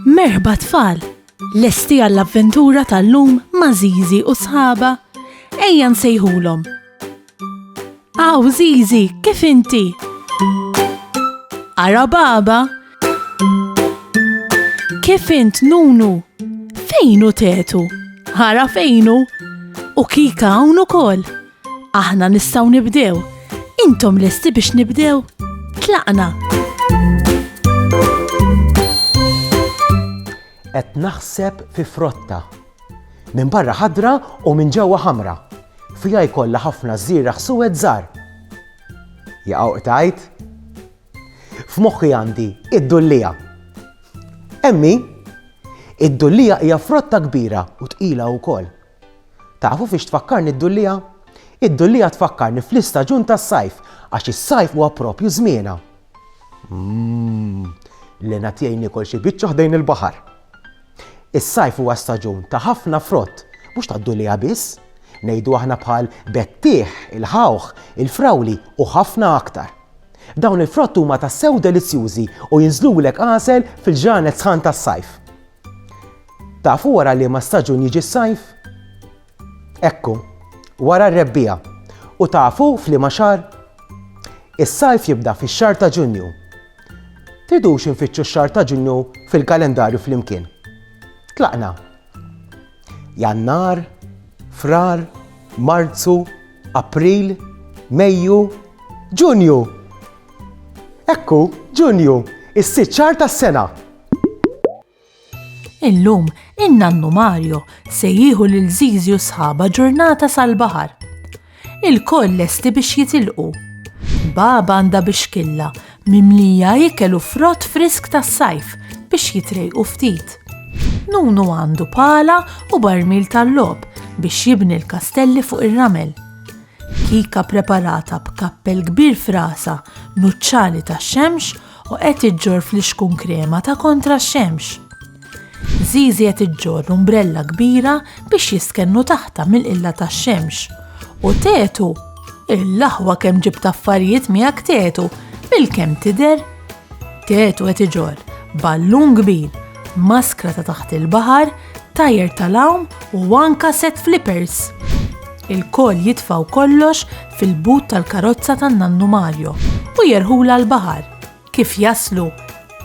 Merħba tfal, lesti għall-avventura tal-lum ma' Żiżi u sħabha, ejja nsejħulhom. Aw Żiżi, kif inti? Ara baba? Kif int Nunu? Fejnu tetu? Ara fejnu? U kika hawn ukoll. Aħna nistgħu nibdew. Intom lesti biex nibdew? Tlaqna. Qed naħseb fi frotta. Minn barra ħadra u minn ġewwa ħamra. Fija jkollha ħafna żieraħ suwed żgħar. Jaqgħu qtajt? F'moħħi għandi id-dullija. Emmi, id-dullija hija frotta kbira u tqila wkoll. Tafu fiex tfakkarni id-dullija? Id-dullija tfakkarni fl-istaġun tas-sajf għax is-sajf huwa proprju żmienha. Li nagħtihni kol xi biċċa ħdejn il-baħar. Is-sajf huwa staġun ta' ħafna frott, mhux tad-dullija biss, ngħidu aħna bħal bettieħ, il-ħawħ, il-frawli u ħafna aktar. Dawn il-frott huma tassew delizzjużi u jinżlulek qasel fil-ġranet sħan tas-sajf. Tafu wara li ma staġun jiġi s-sajf? Ekku, wara r-rebbija. U tafu f'liema xahar? Is-sajf jibda fix-xahar ta' Ġunju. Tridux infittxu x-xahar ta' Ġunju fil-kalendarju flimkien. Tlaqna. Jannar, Frar, Marzu, April, Mejju, Ġunju. Ekku, Ġunju, is-sitt xahar tas-sena. Illum, in-nannu Mario se jieħu lil Żiżi u sħabha ġurnata sal-baħar. Il-koll lesti biex jitilqu. Baba għandha bixkilla mimlija jikelu frott frisk tas-sajf biex jitrejqu ftit. Nunu għandu pala u barmil tal-lob biex jibni l-kastelli fuq ir-ramel. Kika preparata b'kappell kbir frasa, nuċċali tax-xemx u qed iġġor fl-ixkun krema ta' kontra x-xemx. Żiżi qed iġġor umbrella kbira biex jiskennu taħta mill-qilla tax-xemx. U tetu, il-laħwa kemm ġibt affarijiet miegħek tetu, bil-kemm tidher. Tetu qed iġġor ballun kbir, maskra ta' taħt il-baħar, tajjer tal-hawn u anka set flippers. Il-koll jitfaw kollox fil-but tal-karozza tan-nannu Mario u jerħulha l-baħar. Kif jaslu,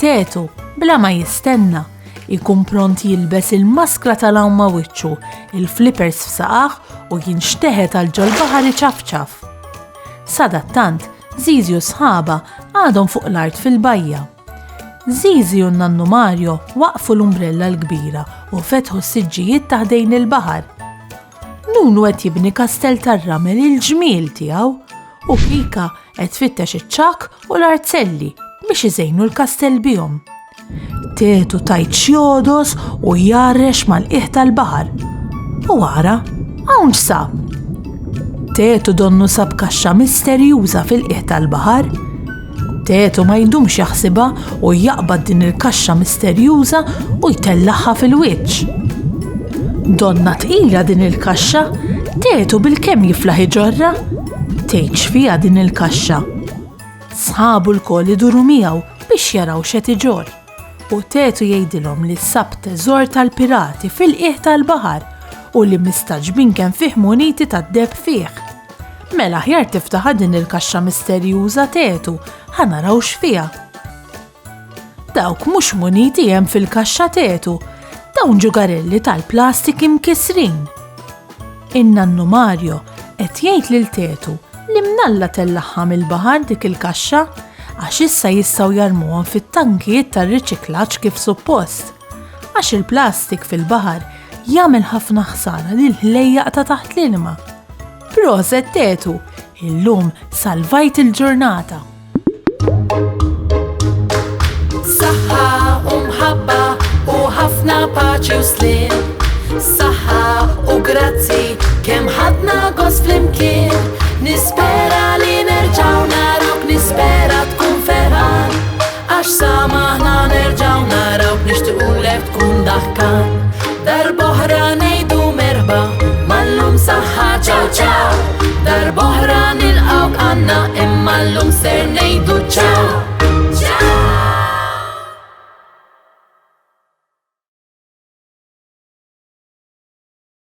tetu bla ma jistenna ikun pront jilbes il-maskra tal-hawn ma' wiċċu, il-flippers f'saqaħ u jinxteħet għal ġol-baħar iċafċaf. Sadattant, Żiżi u sħabha għadhom fuq l-art fil-bajja. Żiżi u n-nannu Mario waqfu l-umbrella l-kbira u fetħu s-siġġijiet taħdejn il-baħar. Nunu qed jibni kastell tar-ramel il-ġmiel tiegħu u Kika qed tfittex iċ-ċakk u l-arzelli biex iżejnu l-kastell bihom. Tetu tajt xjodos u jarrex mal-qiegħ tal-baħar. U wara, hawn x'sab. Tetu donnu sab kaxxa misterjuża fil-qiegħ tal-baħar. Tetu ma jdumx jaħsibha u jaqbad din il-kaxxa misterjuża u jtellaħħa fil-wiċċ. Donna tqila din il-kaxxa, tetu bil-kemm jiflaħ iġorra, tgħidx fiha din il-kaxxa. Sħabu l-koll iduru miegħu biex jaraw x'qed iġor. U tetu jgħidilhom li sab teżor tal-pirati fil-qiegħ tal-baħar u li mistaġbin kemm fih muniti tad-deb fih. Mela aħjar tiftaħ din il-kaxxa misterjuża tetu, ħanaraw x'fiha. Dawk mhux muniti hemm fil-kaxxa tetu, dawn ġugarelli tal-plastik imkisrin. In-nannu Mario qed jgħid lil tetu li mnalla tellaħħa mill-baħar dik il-kaxxa għax issa jistgħu jarmuhom fit-tankijiet tar-riċiklaġġ kif suppost. Għax il-plastik fil-baħar jagħmel ħafna ħsara lil ħlejjaq ta' taħt l-ilma. Proset tetu, illum salvajt il-ġurnata. Saħħa u mħabba u ħafna paċi u slim. Saħħa u grazzi kemm ħadna gost flimkien. Nispera li nerġgħu narawk, nispera tkun ferħan. Għax samaħna nerġgħu narawk, nixtiequlek tkun daħkan. Darb'oħra ngħidu merħba, mal-lum saħħa ċaw ċaw. Darb'oħra nilqawk għandna imma llum ser ngħidu